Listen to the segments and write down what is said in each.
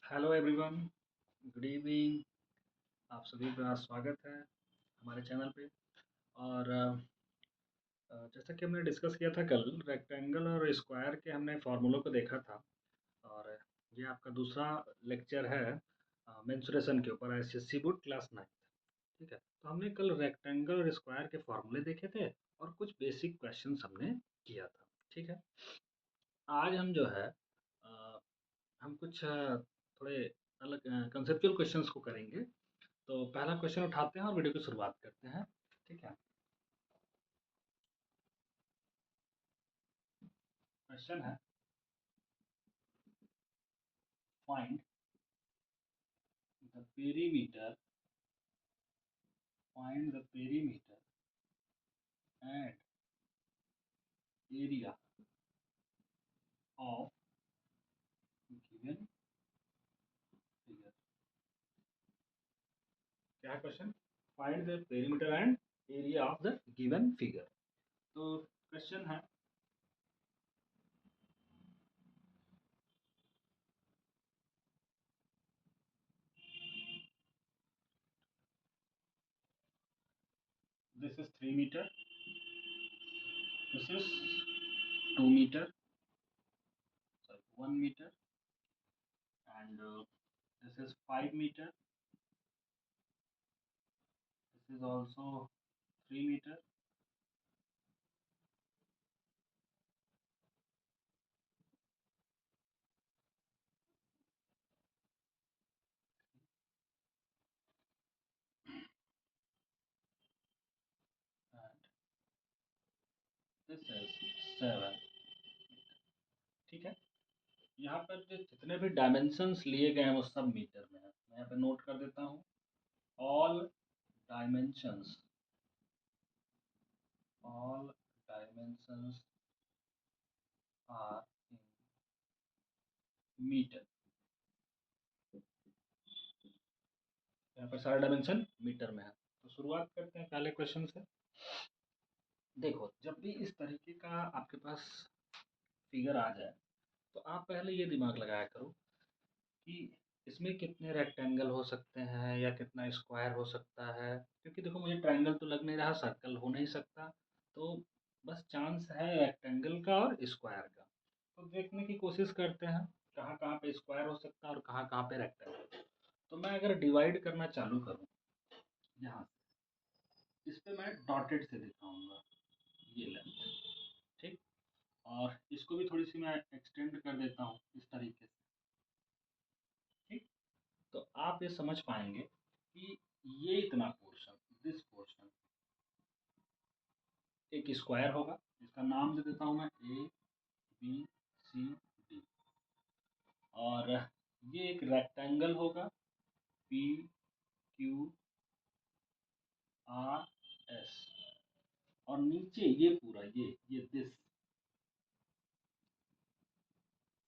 Hello everyone, good evening. आप सभी का स्वागत है हमारे चैनल पे। और जैसा कि हमने डिस्कस किया था कल, रेक्टेंगल और स्क्वायर के हमने फार्मूलों को देखा था। और ये आपका दूसरा लेक्चर है मेंसुरेशन के ऊपर, एसएससी बोर्ड क्लास 9। ठीक है, तो हमने कल रेक्टेंगल और स्क्वायर के फार्मूले देखे थे और कुछ बेसिक क्वेश्चंस हमने किया था। ठीक है, आज हम जो है हम कुछ थोड़े अलग कंसेप्चुअल क्वेश्चंस को करेंगे। तो पहला क्वेश्चन उठाते हैं और वीडियो की शुरुआत करते हैं। ठीक है, क्वेश्चन है find the perimeter find the perimeter and area of given figure. क्या है question? Find the perimeter and area of the given figure. तो क्वेश्चन है, this is 3 metre, this is 2 metre, sorry 1 metre, and this is 5 meter, this is also 3 meter, and this is 7। ठीक है, यहाँ पर जो जितने भी डायमेंशंस लिए गए हैं वो सब मीटर में है। मैं यहाँ पे नोट कर देता हूँ, all dimensions all dimensions are in metre. यहाँ पर सारे डायमेंशन मीटर में है। तो शुरुआत करते हैं पहले क्वेश्चन से। देखो, जब भी इस तरीके का आपके पास फिगर आ जाए तो आप पहले ये दिमाग लगाया करो कि इसमें कितने रेक्टेंगल हो सकते हैं या कितना स्क्वायर हो सकता है। क्योंकि देखो, मुझे ट्रायंगल तो लग नहीं रहा, सर्कल हो नहीं सकता। तो बस चांस है रेक्टेंगल का और स्क्वायर का। तो देखने की कोशिश करते हैं कहाँ कहाँ पे स्क्वायर हो सकता है और कहाँ कहाँ पे रेक्टेंगल। तो मैं अगर डिवाइड करना चालू करूँ यहाँ से, इस पे मैं डॉटेड से दिखाऊंगा ये लेंथ। ठीक, और इसको भी थोड़ी सी मैं एक्सटेंड कर देता हूँ इस तरीके से। ठीक, तो आप ये समझ पाएंगे कि ये इतना पोर्शन, दिस पोर्शन एक स्क्वायर होगा। इसका नाम दे देता हूं मैं ए बी सी डी। और ये एक रेक्टेंगल होगा पी क्यू आर एस। और नीचे ये पूरा ये दिस,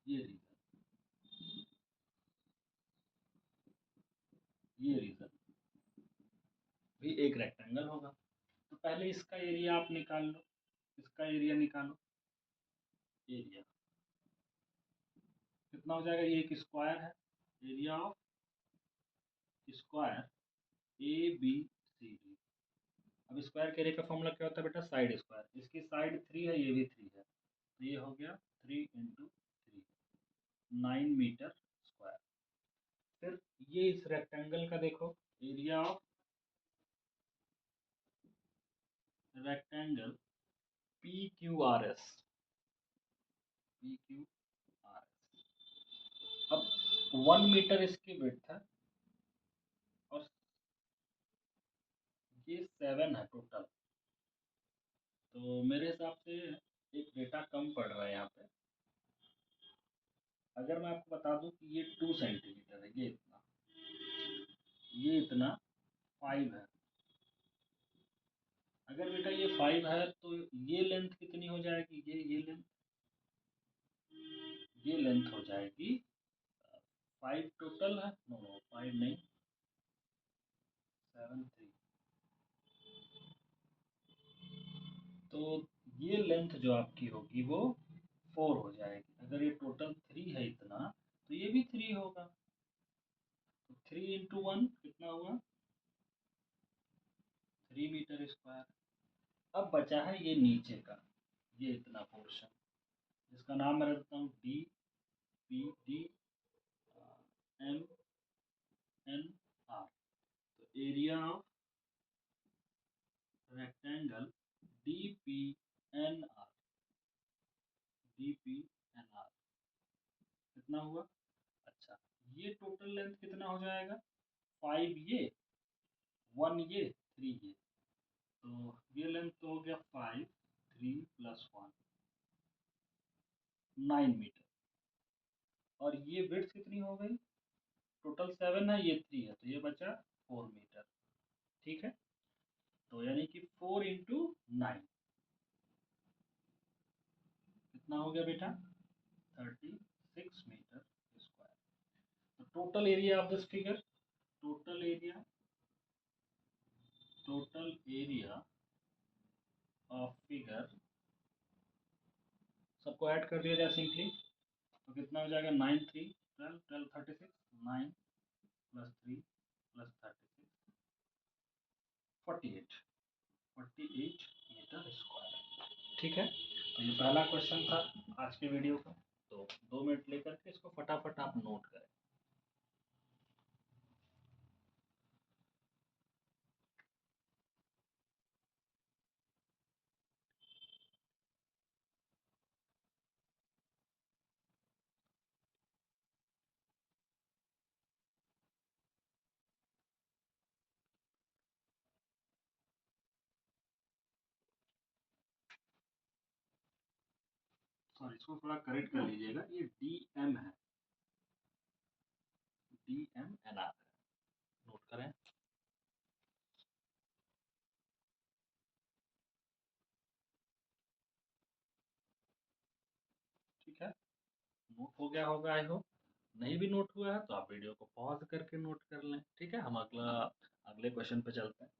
ये रीजन, ये रीजन भी एक रेक्टेंगल होगा। तो पहले इसका एरिया आप निकाल लो, इसका एरिया निकालो। एरिया कितना हो जाएगा? ये एक स्क्वायर है, area of square A B C D. अब स्क्वायर के एरिया का फॉर्मूला क्या होता है बेटा? Side square. इसकी साइड 3 है, ये भी 3 है, तो ये हो गया 3 इंटू 3, 9 मीटर स्क्वायर। फिर ये इस रेक्टेंगल का देखो, area of rectangle P Q R S, P Q R S. अब 1 मीटर इसकी विड्थ है और ये 7 है टोटल। तो मेरे हिसाब से एक डेटा कम पड़ रहा है यहाँ पे। अगर मैं आपको बता दूं कि ये 2 सेंटीमीटर है, ये इतना 5 है। अगर बेटा ये 5 है तो ये लेंथ कितनी हो जाएगी? ये लेंथ हो जाएगी 5 टोटल है, नो नो 5 नहीं, 7 3। तो ये लेंथ जो आपकी होगी वो 4 हो जाएगी। अगर ये टोटल 3 है इतना, तो ये भी 3 होगा। 1 कितना हुआ 3 मीटर स्क्वायर। अब बचा है ये नीचे का, ये इतना पोर्शन, जिसका नाम मैं रखता हूँ D P D M N R. तो area of rectangle D P N R, D P N R कितना हुआ। अच्छा, ये टोटल लेंथ कितना हो जाएगा 5 ये 1 ये 3 ये, तो ये लेंथ तो हो गया 5 3 प्लस 1 9 मीटर। और ये विड्थ कितनी हो गई, टोटल 7 है, ये 3 है, तो ये बचा 4 मीटर। ठीक है, तो यानी कि 4 इंटू 9 कितना हो गया बेटा 36 मीटर स्क्वायर। तो total area of this figure, total area, total area of figure, सबको ऐड कर दिया जाए सिंपली, तो कितना हो जाएगा 9 3 12 12 36 9 प्लस 3 प्लस 36 48 48 मीटर स्क्वायर। ठीक है, तो ये पहला क्वेश्चन था आज के वीडियो का। तो 2 मिनट लेकर के इसको फटाफट आप नोट करें। सॉरी, इसको थोड़ा करेक्ट कर लीजिएगा, ये डी एम है, डी एम एन आर है, नोट करें। ठीक है, नोट हो गया होगा आई होप। नहीं भी नोट हुआ है तो आप वीडियो को पॉज करके नोट कर लें। ठीक है, हम अगले क्वेश्चन पे चलते हैं।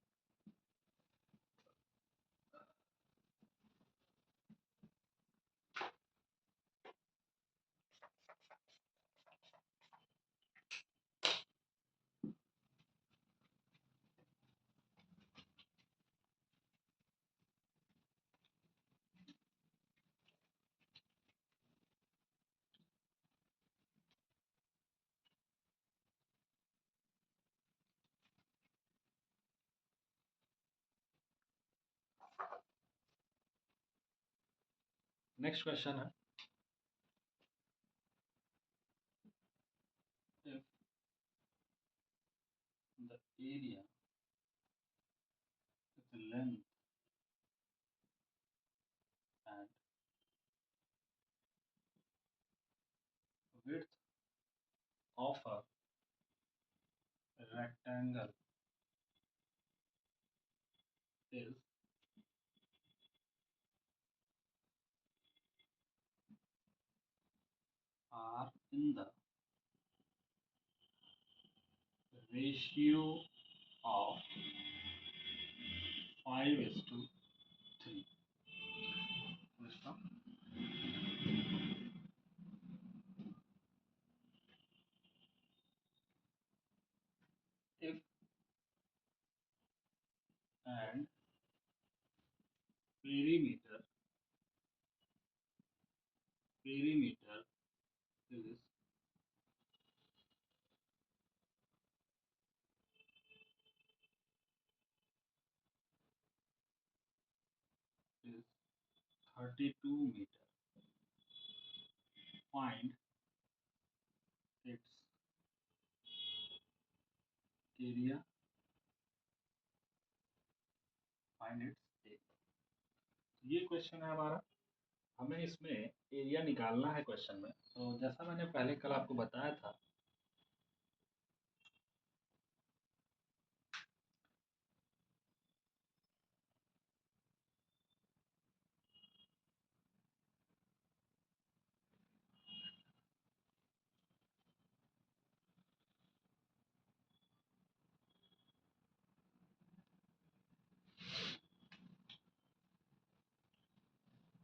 नेक्स्ट क्वेश्चन है, if the area, the length and width of a rectangle is are in the ratio of 5:3, if and perimeter is is 32 meter, find its area, find its area। ये question है हमारा, हमें इसमें area निकालना है question में। तो जैसा मैंने पहले कल आपको बताया था,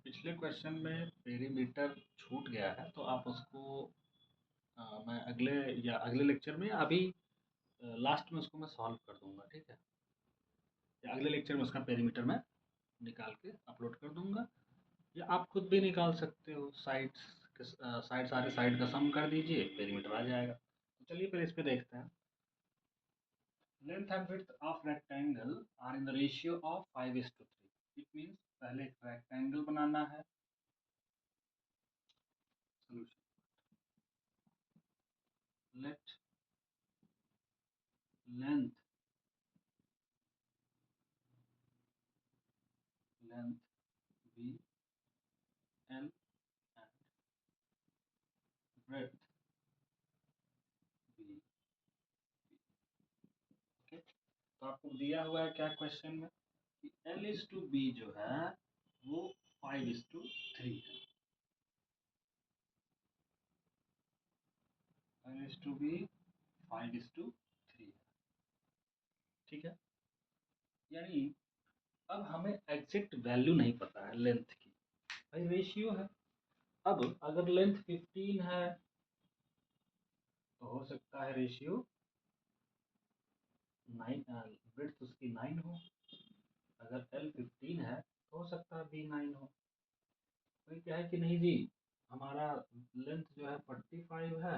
पिछले क्वेश्चन में पेरीमीटर छूट गया है, तो आप उसको मैं अगले लेक्चर में अभी लास्ट में उसको मैं सॉल्व कर दूंगा, ठीक है। या अगले लेक्चर में उसका पेरीमीटर मैं निकाल के अपलोड कर दूंगा, या आप खुद भी निकाल सकते हो। साइड सारे साइड का सम कर दीजिए, पेरीमीटर आ जाएगा। तो चलिए फिर इस पे देखते हैं। Length and width of rectangle are in the ratio of 5:3। It means पहले एक रेक्टेंगल बनाना है। Solution, let length length be L and breadth B. Okay, तो आपको दिया हुआ है क्या क्वेश्चन में कि L/B जो है वो 5:3 है। L/B 5:3 है, ठीक है। यानी अब हमें एग्जैक्ट वैल्यू नहीं पता है लेंथ की, भाई रेशियो है। अब अगर लेंथ 15 है तो हो सकता है रेशियो 9, विड्थ उसकी 9 हो। अगर L 15 है तो हो सकता है B 9 हो। कोई क्या है कि नहीं जी, हमारा लेंथ जो है 45 है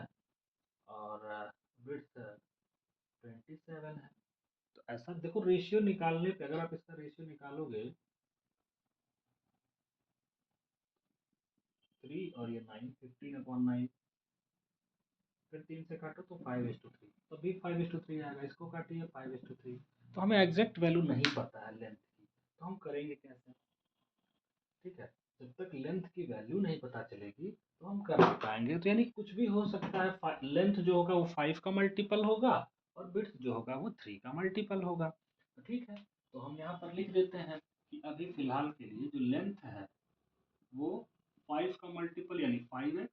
और विड्थ 27 है। तो ऐसा देखो, रेशियो निकालने पे अगर आप इसका रेशियो निकालोगे 3 और ये 9, 15/9, फिर 3 से काटो तो 5:3, तो भी 5:3 आएगा। इसको काटिए 5:3। तो हमें एग्जैक्ट वैल्यू नहीं पता है लेंथ की, तो हम करेंगे कैसे, ठीक है। जब तक लेंथ की वैल्यू नहीं पता चलेगी तो हम कर नहीं पाएंगे। तो यानी कुछ भी हो सकता है। लेंथ जो होगा वो 5 का मल्टीपल होगा और विड्थ जो होगा वो 3 का मल्टीपल होगा। तो ठीक है, तो हम यहाँ पर लिख देते हैं कि अभी फिलहाल के लिए जो लेंथ है वो 5 का मल्टीपल यानी 5x,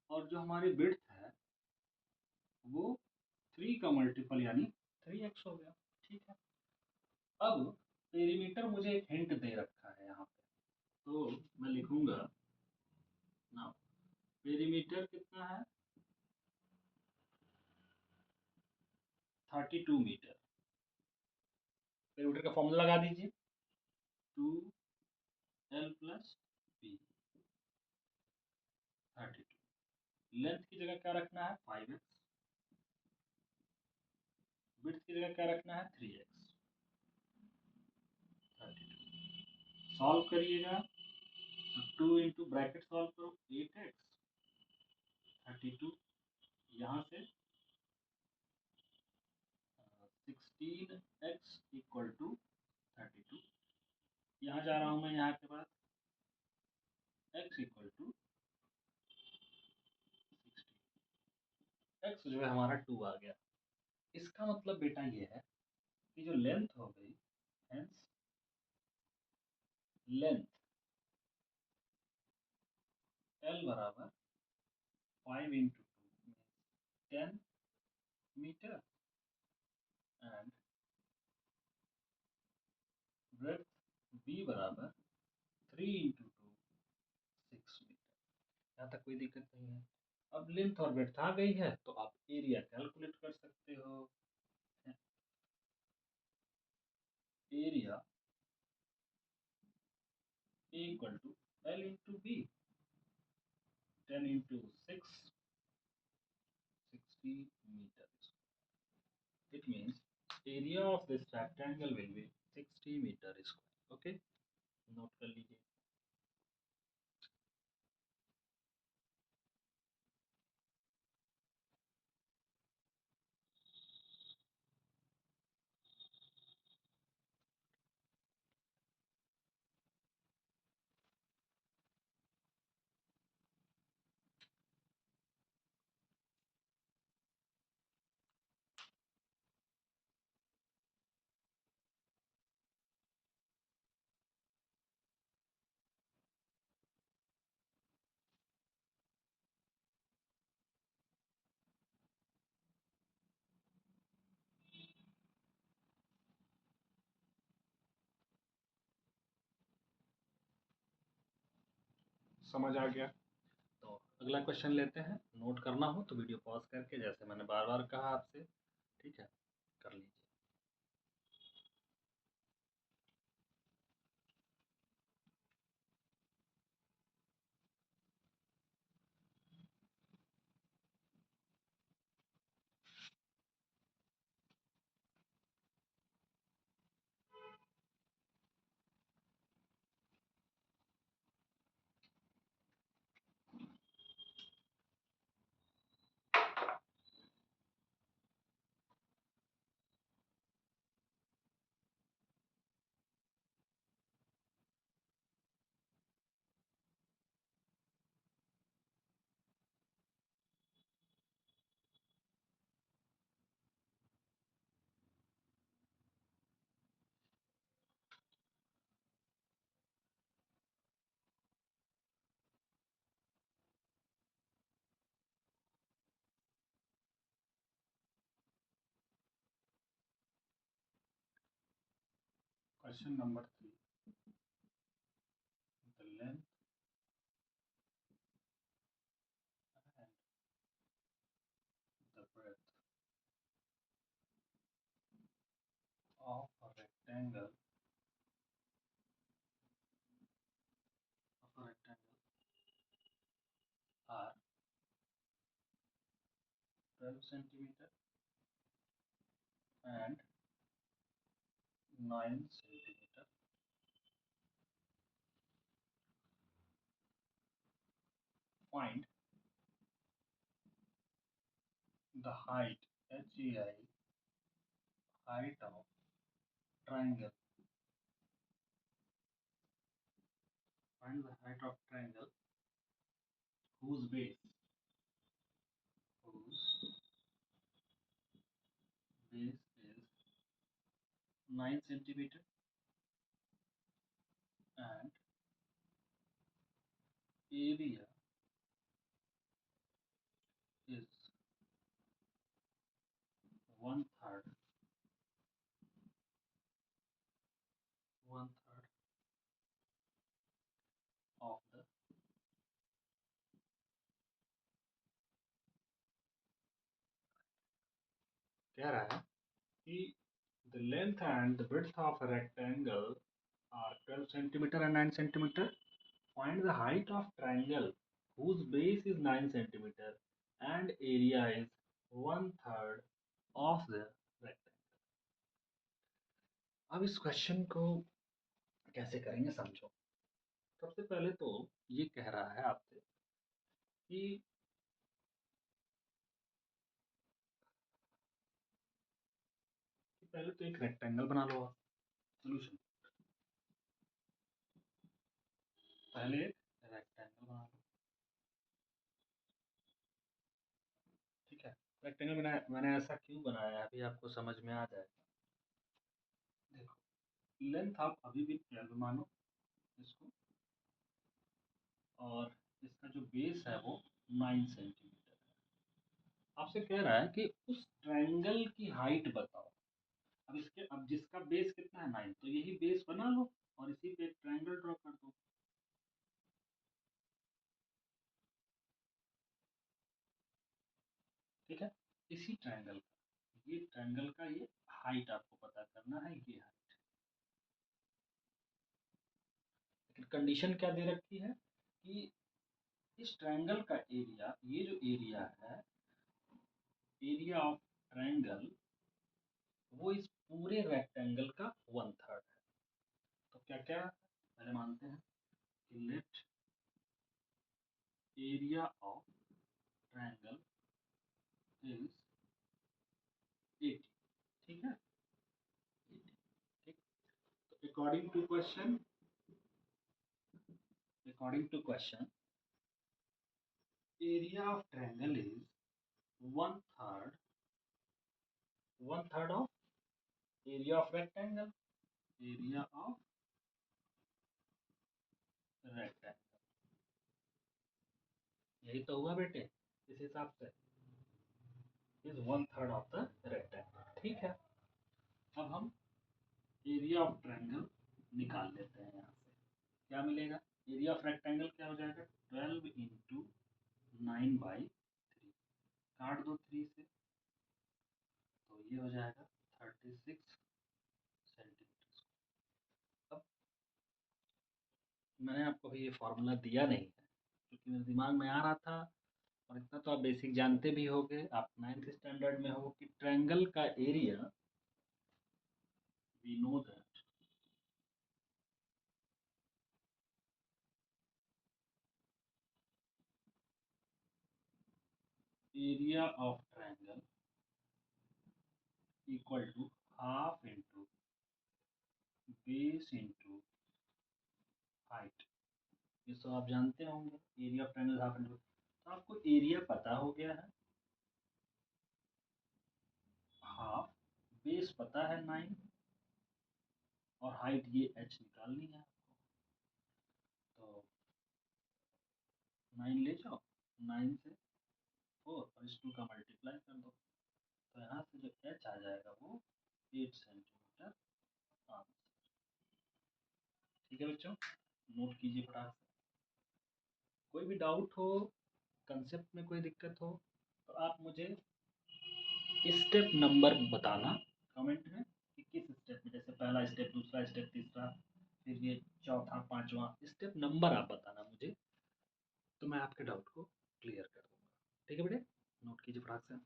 और जो हमारी विड्थ है वो 3 का मल्टीपल यानी 3x हो गया, ठीक है। अब पेरीमीटर मुझे एक हिंट दे रखा है यहाँ पे, तो मैं लिखूंगा ना, पेरीमीटर कितना है 32 मीटर। पेरीमीटर का फॉर्मूला लगा दीजिए, 2L+B 32। लेंथ की जगह क्या रखना है 5x, विड्थ की जगह क्या रखना है 3x। 32 सॉल्व करिएगा तो 2 इंटू ब्रैकेट सॉल्व करो 8x, 32 यहाँ से 16x इक्वल टू 32। यहाँ जा रहा हूँ मैं, यहाँ के बाद x इक्वल टू 16, x जो है हमारा 2 आ गया। इसका मतलब बेटा ये है कि जो लेंथ हो गई, हेंस लेंथ L बराबर 5 into 2 10 metre and breadth B बराबर 3 इंटू 2 6 मीटर। यहाँ तक कोई दिक्कत नहीं है। अब लेंथ और ब्रेड्थ आ गई है तो आप एरिया कैलकुलेट कर सकते हो। Area equal to L into B, 10 into 6, 60 meters. It means area of this rectangle will be 60 meter square. Okay, note कर लीजिए। समझ आ गया? तो अगला क्वेश्चन लेते हैं। नोट करना हो तो वीडियो पॉज करके, जैसे मैंने बार बार कहा आपसे, ठीक है, कर लीजिए। Question number 3, the length and the breadth of a rectangle are 12 centimeter and 9 centimeter. Find the height HEI height of triangle. Find the height of triangle whose base is 9 centimeter and area is one third of the कह रहा है कि the length and the width of a rectangle are 12 centimeter and 9 centimeter. Find the height of triangle whose base is 9 centimeter and area is one third of the rectangle. अब इस question को कैसे करेंगे समझो। सबसे पहले तो ये कह रहा है आपसे कि पहले तो एक रेक्टेंगल बना लो आप। सोल्यूशन, पहले रेक्टेंगल बना लो, ठीक है। रेक्टेंगल मैंने ऐसा क्यों बनाया है अभी आपको समझ में आ जाएगा। देखो, लेंथ आप अभी भी 12 मानो इसको, और इसका जो बेस है वो 9 सेंटीमीटर है। आपसे कह रहा है कि उस ट्रायंगल की हाइट बताओ। अब जिसका बेस कितना है 9, तो यही बेस बना लो और इसी पे एक ट्रायंगल ड्रॉ कर दो। ठीक है, इसी ट्रायंगल का ये हाइट आपको पता करना है, ये हाइट। लेकिन कंडीशन क्या दे रखी है कि इस ट्रायंगल का एरिया, ये जो एरिया है, एरिया ऑफ ट्रायंगल, वो इस पूरे रेक्टेंगल का वन थर्ड है। तो क्या क्या पहले मानते हैं कि let area of triangle is 80। ठीक है, 80। ठीक, तो according to question area of triangle is one third of area of rectangle, area of rectangle. यही तो हुआ बेटे, इस हिसाब से is one third of the rectangle. ठीक है, अब हम एरिया ऑफ ट्रायंगल निकाल लेते हैं। यहाँ से क्या मिलेगा, एरिया ऑफ रेक्टेंगल क्या हो जाएगा, 12 इंटू 9/3। काट दो 3 से, तो तो ये हो जाएगा 36 सेंटीमीटर। अब मैंने आपको अभी ये फार्मूला दिया नहीं है क्योंकि मेरे दिमाग में आ रहा था, और इतना तो आप बेसिक जानते भी होंगे, आप 9th स्टैंडर्ड में हो कि ट्रायंगल का area, we know that area of triangle equal to half into base into height. ये सब आप जानते होंगे, area of triangle half into. तो आपको एरिया पता हो गया है, हाफ, बेस पता है 9, और हाइट ये h निकालनी है आपको। तो 9 ले जाओ, 9 से 4 और इस 2 का मल्टीप्लाई कर दो, तो यहाँ से जो h आ जाएगा वो 8 सेंटीमीटर आंसर। ठीक है बच्चों, नोट कीजिए फटाक से। कोई भी डाउट हो, कंसेप्ट में कोई दिक्कत हो, तो आप मुझे स्टेप नंबर बताना कमेंट में कि किस स्टेप में, जैसे पहला स्टेप, दूसरा स्टेप, तीसरा, फिर ये चौथा, पांचवा स्टेप नंबर आप बताना मुझे, तो मैं आपके डाउट को क्लियर कर दूंगा। ठीक है बेटे, नोट कीजिए फटाक से।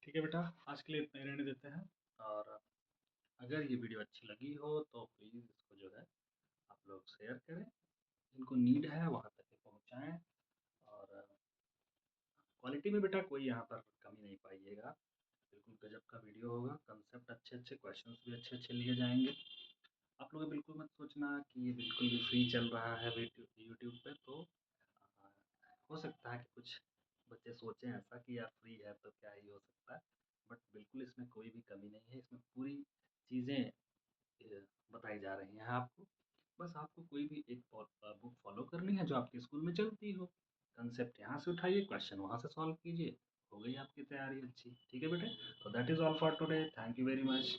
ठीक है बेटा, आज के लिए इतना ही रहने देते हैं। और अगर ये वीडियो अच्छी लगी हो तो प्लीज़ इसको जो है आप लोग शेयर करें, जिनको नीड है वहाँ तक पहुँचाएँ। और क्वालिटी में बेटा कोई यहाँ पर कमी नहीं पाइएगा, बिल्कुल गजब का वीडियो होगा, कंसेप्ट अच्छे अच्छे, क्वेश्चंस भी अच्छे अच्छे लिए जाएंगे। आप लोग बिल्कुल मत सोचना कि ये बिल्कुल भी फ्री चल रहा है यूट्यूब पे। तो हो सकता है कि कुछ बच्चे सोचें ऐसा कि यार फ्री है तो क्या ही हो सकता है, बट बिल्कुल इसमें कोई भी कमी नहीं है, इसमें पूरी चीज़ें बताई जा रही हैं आपको। बस आपको कोई भी एक बुक फॉलो करनी है जो आपके स्कूल में चलती हो, कंसेप्ट यहाँ से उठाइए, क्वेश्चन वहाँ से सॉल्व कीजिए, हो गई आपकी तैयारी अच्छी। ठीक है बेटे, तो that is all for today, thank you very much.